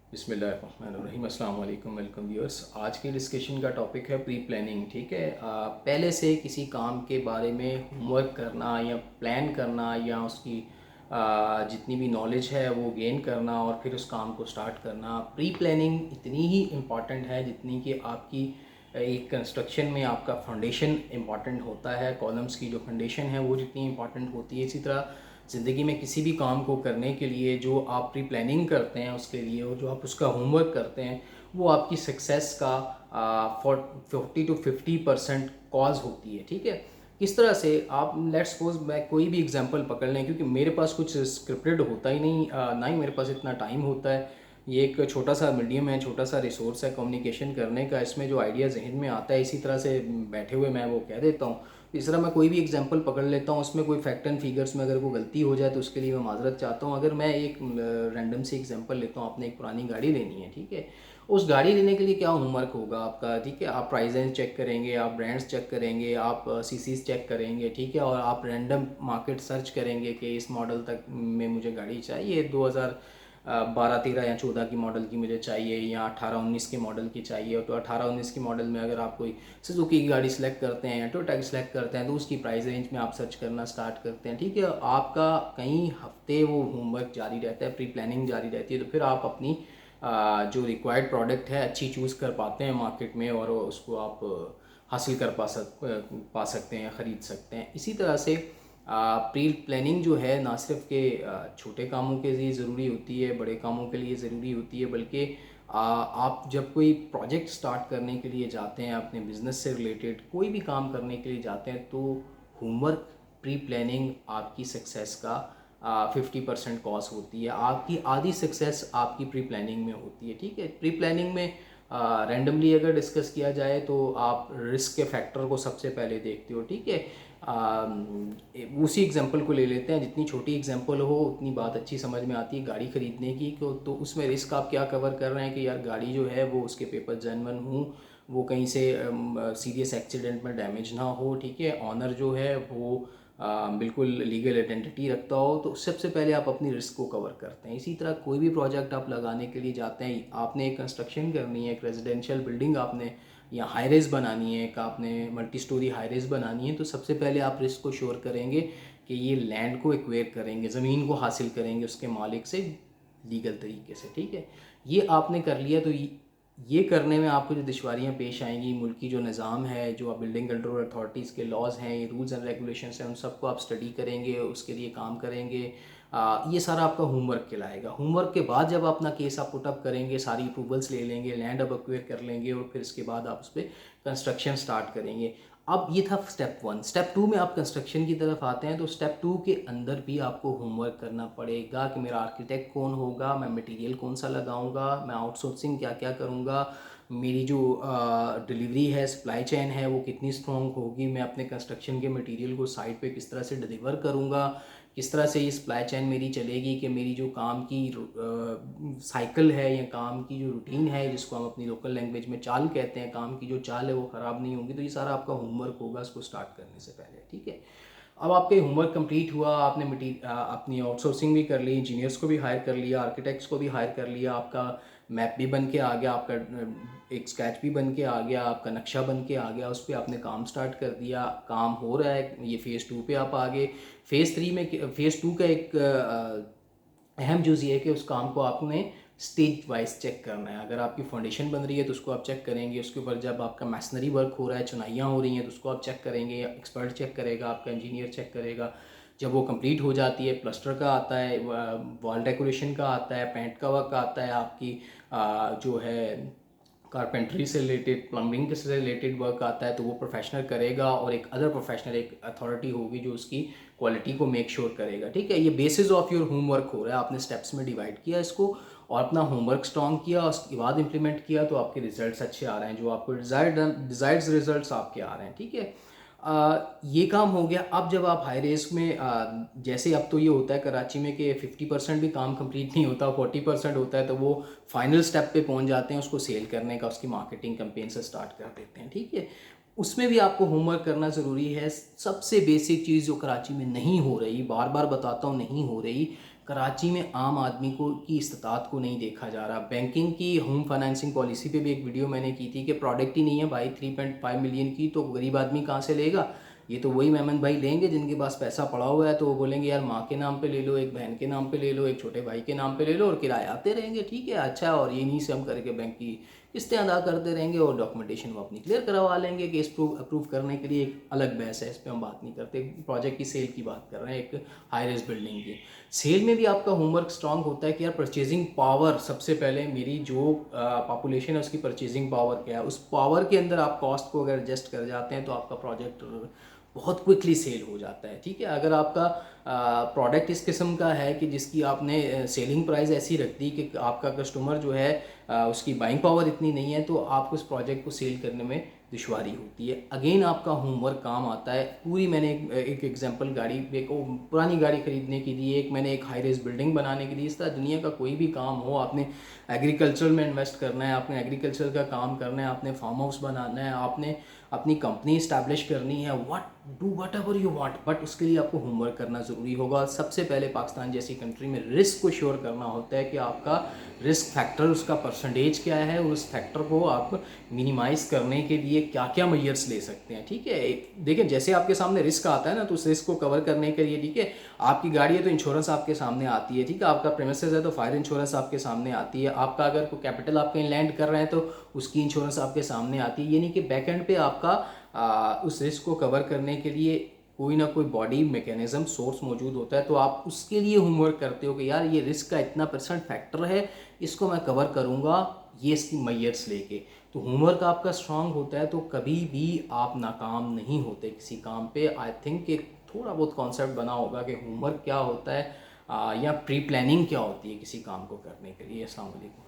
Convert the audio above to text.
बिस्मिल्लाहिर्रहमानिर्रहीम, अस्सलाम वालेकुम, वेलकम व्यूअर्स। आज की डिस्कशन का टॉपिक है प्री प्लानिंग। ठीक है, पहले से किसी काम के बारे में होमवर्क करना या प्लान करना या उसकी जितनी भी नॉलेज है वो गेन करना और फिर उस काम को स्टार्ट करना। प्री प्लानिंग इतनी ही इम्पॉर्टेंट है जितनी कि आपकी एक कंस्ट्रक्शन में आपका फाउंडेशन इम्पॉर्टेंट होता है। कॉलम्स की जो फाउंडेशन है वो जितनी इम्पॉर्टेंट होती है, इसी तरह ज़िंदगी में किसी भी काम को करने के लिए जो आप प्री प्लानिंग करते हैं उसके लिए, और जो आप उसका होमवर्क करते हैं, वो आपकी सक्सेस का 40 to 50% कॉज होती है। ठीक है, किस तरह से आप, लेट्स सपोज मैं कोई भी एग्जांपल पकड़ लें, क्योंकि मेरे पास कुछ स्क्रिप्टेड होता ही नहीं, ना ही मेरे पास इतना टाइम होता है। ये एक छोटा सा मीडियम है, छोटा सा रिसोर्स है कम्युनिकेशन करने का। इसमें जो आइडिया जहन में आता है इसी तरह से बैठे हुए मैं वो कह देता हूँ। इस तरह मैं कोई भी एग्जांपल पकड़ लेता हूँ, उसमें कोई फैक्ट एंड फिगर्स में अगर कोई गलती हो जाए तो उसके लिए मैं माजरत चाहता हूँ। अगर मैं एक रैंडम से एग्जांपल लेता हूँ, आपने एक पुरानी गाड़ी लेनी है, ठीक है। उस गाड़ी लेने के लिए क्या होमवर्क होगा आपका, ठीक है। आप प्राइस रेंज चेक करेंगे, आप ब्रांड्स चेक करेंगे, आप सीसीज चेक करेंगे, ठीक है। और आप रैंडम मार्केट सर्च करेंगे कि इस मॉडल तक में मुझे गाड़ी चाहिए, 2012-13 या 14 की मॉडल की मुझे चाहिए, या 18-19 के मॉडल की चाहिए। तो 18-19 की मॉडल में अगर आप कोई सुजुकी की गाड़ी सेलेक्ट करते हैं या टोयोटा की सेलेक्ट करते हैं तो उसकी प्राइस रेंज में आप सर्च करना स्टार्ट करते हैं, ठीक है। आपका कई हफ्ते वो होमवर्क जारी रहता है, प्री प्लानिंग जारी रहती है। तो फिर आप अपनी जो रिक्वायर्ड प्रोडक्ट है अच्छी चूज़ कर पाते हैं मार्केट में, और उसको आप हासिल कर पा सकते हैं, ख़रीद सकते हैं। इसी तरह से प्री प्लानिंग जो है ना सिर्फ के छोटे कामों के लिए ज़रूरी होती है, बड़े कामों के लिए ज़रूरी होती है, बल्कि आप जब कोई प्रोजेक्ट स्टार्ट करने के लिए जाते हैं, अपने बिज़नेस से रिलेटेड कोई भी काम करने के लिए जाते हैं, तो होमवर्क, प्री प्लानिंग आपकी सक्सेस का 50% कॉज होती है। आपकी आधी सक्सेस आपकी प्री प्लानिंग में होती है, ठीक है। प्री प्लानिंग में रैंडमली अगर डिस्कस किया जाए तो आप रिस्क के फैक्टर को सबसे पहले देखते हो, ठीक है। उसी एग्जांपल को ले लेते हैं, जितनी छोटी एग्जांपल हो उतनी बात अच्छी समझ में आती है गाड़ी ख़रीदने की। तो उसमें रिस्क आप क्या कवर कर रहे हैं कि यार गाड़ी जो है वो उसके पेपर जेन्युइन हो, वो कहीं से सीरियस एक्सीडेंट में डैमेज ना हो, ठीक है। ऑनर जो है वो बिल्कुल लीगल आइडेंटिटी रखता हो। तो सबसे पहले आप अपनी रिस्क को कवर करते हैं। इसी तरह कोई भी प्रोजेक्ट आप लगाने के लिए जाते हैं, आपने एक कंस्ट्रक्शन करनी है, एक रेजिडेंशियल बिल्डिंग आपने या हाई रेज बनानी है, एक आपने मल्टी स्टोरी हाई रेज बनानी है, तो सबसे पहले आप रिस्क को श्योर करेंगे कि ये लैंड को एक्वायर करेंगे, ज़मीन को हासिल करेंगे उसके मालिक से लीगल तरीके से, ठीक है। ये आपने कर लिया। तो ये करने में आपको जो दुश्वारियाँ पेश आएंगी, मुल्क की जो निज़ाम है, जो आप बिल्डिंग कंट्रोल अथॉरिटीज़ के लॉज हैं, ये रूल्स एंड रेगुलेशंस हैं, उन सबको आप स्टडी करेंगे, उसके लिए काम करेंगे। ये सारा आपका होमवर्क कहलाएगा। होमवर्क के बाद जब अपना केस आप पुटअप करेंगे, सारी अप्रूवल्स ले लेंगे, लैंड अब एक्वायर कर लेंगे, और फिर इसके बाद आप उस पर कंस्ट्रक्शन स्टार्ट करेंगे। अब ये था स्टेप 1। स्टेप 2 में आप कंस्ट्रक्शन की तरफ आते हैं। तो स्टेप 2 के अंदर भी आपको होमवर्क करना पड़ेगा कि मेरा आर्किटेक्ट कौन होगा, मैं मटेरियल कौन सा लगाऊंगा, मैं आउटसोर्सिंग क्या क्या करूंगा, मेरी जो डिलीवरी है, सप्लाई चेन है, वो कितनी स्ट्रॉन्ग होगी, मैं अपने कंस्ट्रक्शन के मटेरियल को साइट पे किस तरह से डिलीवर करूंगा, किस तरह से ये सप्लाई चेन मेरी चलेगी कि मेरी जो काम की साइकिल है या काम की जो रूटीन है, जिसको हम अपनी लोकल लैंग्वेज में चाल कहते हैं, काम की जो चाल है वो ख़राब नहीं होगी। तो ये सारा आपका होमवर्क होगा इसको स्टार्ट करने से पहले, ठीक है। अब आपका होमवर्क कंप्लीट हुआ, आपने अपनी आउटसोर्सिंग भी कर ली, इंजीनियर्स को भी हायर कर लिया, आर्किटेक्ट्स को भी हायर कर लिया, आपका मैप भी बन के आ गया, आपका एक स्केच भी बन के आ गया, आपका नक्शा बन के आ गया, उस पर आपने काम स्टार्ट कर दिया, काम हो रहा है। ये फ़ेज़ 2 पे आप आगे। फ़ेज़ 2 का एक अहम चीज़ ये है कि उस काम को आपने स्टेज वाइज चेक करना है। अगर आपकी फाउंडेशन बन रही है तो उसको आप चेक करेंगे, उसके ऊपर जब आपका मैसनरी वर्क हो रहा है, चुनाइयाँ हो रही हैं, तो उसको आप चेक करेंगे, एक्सपर्ट चेक करेगा, आपका इंजीनियर चेक करेगा। जब वो कंप्लीट हो जाती है, प्लास्टर का आता है, वॉल डेकोरेशन का आता है, पेंट का वर्क आता है, आपकी जो है कारपेंट्री से रिलेटेड, प्लम्बिंग से रिलेटेड वर्क आता है, तो वो प्रोफेशनल करेगा, और एक अदर प्रोफेशनल, एक अथॉरिटी होगी जो उसकी क्वालिटी को मेक श्योर करेगा, ठीक है। ये बेसिस ऑफ योर होमवर्क हो रहा है। आपने स्टेप्स में डिवाइड किया इसको और अपना होमवर्क स्ट्रॉन्ग किया, उसके बाद इंप्लीमेंट किया, तो आपके रिजल्ट्स अच्छे आ रहे हैं, जो आपको डिज़ायर्ड रिजल्ट्स आपके आ रहे हैं, ठीक है। ये काम हो गया। अब जब आप हाई रेस में जैसे, अब तो ये होता है कराची में कि 50% भी काम कंप्लीट नहीं होता, 40% होता है, तो वो फाइनल स्टेप पे पहुंच जाते हैं, उसको सेल करने का, उसकी मार्केटिंग कैंपेन से स्टार्ट कर देते हैं, ठीक है। उसमें भी आपको होमवर्क करना ज़रूरी है। सबसे बेसिक चीज़ जो कराची में नहीं हो रही, बार बार बताता हूँ नहीं हो रही, कराची में आम आदमी को की इस्तात को नहीं देखा जा रहा। बैंकिंग की होम फाइनेंसिंग पॉलिसी पे भी एक वीडियो मैंने की थी कि प्रोडक्ट ही नहीं है भाई 3.5 मिलियन की, तो गरीब आदमी कहाँ से लेगा। ये तो वही मेमन भाई लेंगे जिनके पास पैसा पड़ा हुआ है, तो वो बोलेंगे यार माँ के नाम पे ले लो, एक बहन के नाम पे ले लो, एक छोटे भाई के नाम पे ले लो और किराए आते रहेंगे, ठीक है अच्छा, और ये नहीं से हम करके बैंक की किस्तें अदा करते रहेंगे और डॉक्यूमेंटेशन वो अपनी क्लियर करवा लेंगे। केस अप्रूव करने के लिए एक अलग बहस है, इस पर हम बात नहीं करते। प्रोजेक्ट की सेल की बात कर रहे हैं, एक हाई रेज बिल्डिंग की सेल में भी आपका होमवर्क स्ट्रांग होता है कि यार परचेजिंग पावर, सबसे पहले मेरी जो पॉपुलेशन है उसकी परचेजिंग पावर क्या है, उस पावर के अंदर आप कॉस्ट को अगर एडजस्ट कर जाते हैं तो आपका प्रोजेक्ट बहुत क्विकली सेल हो जाता है, ठीक है। अगर आपका प्रोडक्ट इस किस्म का है कि जिसकी आपने सेलिंग प्राइस ऐसी रख दी कि आपका कस्टमर जो है उसकी बाइंग पावर इतनी नहीं है, तो आपको उस प्रोजेक्ट को सेल करने में दुश्वारी होती है। अगेन आपका होमवर्क काम आता है। पूरी मैंने एक एग्जांपल गाड़ी, एक पुरानी गाड़ी ख़रीदने के लिए, एक मैंने एक हाई रेज बिल्डिंग बनाने के लिए, इस तरह दुनिया का कोई भी काम हो, आपने एग्रीकल्चर में इन्वेस्ट करना है, आपने एग्रीकल्चर का काम करना है, आपने फार्म हाउस बनाना है, आपने अपनी कंपनी इस्टेब्लिश करनी है, do what ever you want, but उसके लिए आपको होमवर्क करना ज़रूरी होगा। सबसे पहले पाकिस्तान जैसी कंट्री में रिस्क को श्योर करना होता है कि आपका रिस्क फैक्टर, उसका परसेंटेज क्या है, और उस फैक्टर को आप मिनिमाइज़ करने के लिए क्या क्या मेजर्स ले सकते हैं, ठीक है। देखिए जैसे आपके सामने रिस्क आता है ना, तो उस रिस्क को कवर करने के लिए, ठीक है, आपकी गाड़ी है तो इंश्योरेंस आपके सामने आती है, ठीक है, आपका प्रेमिसेस है तो फायर इंश्योरेंस आपके सामने आती है, आपका अगर कोई कैपिटल आप कहीं लैंड कर रहे हैं तो उसकी इंश्योरेंस आपके सामने आती है। यानी कि बैक एंड पे आपका उस रिस्क को कवर करने के लिए कोई ना कोई बॉडी मैकेनिज्म सोर्स मौजूद होता है, तो आप उसके लिए होमवर्क करते हो कि यार ये रिस्क का इतना % फैक्टर है, इसको मैं कवर करूँगा ये इसकी मैयर्स लेके। तो होमवर्क आपका स्ट्रांग होता है तो कभी भी आप नाकाम नहीं होते किसी काम पे। आई थिंक एक थोड़ा बहुत कॉन्सेप्ट बना होगा कि होमवर्क क्या होता है या प्री प्लानिंग क्या होती है किसी काम को करने के लिए। अस्सलाम वालेकुम।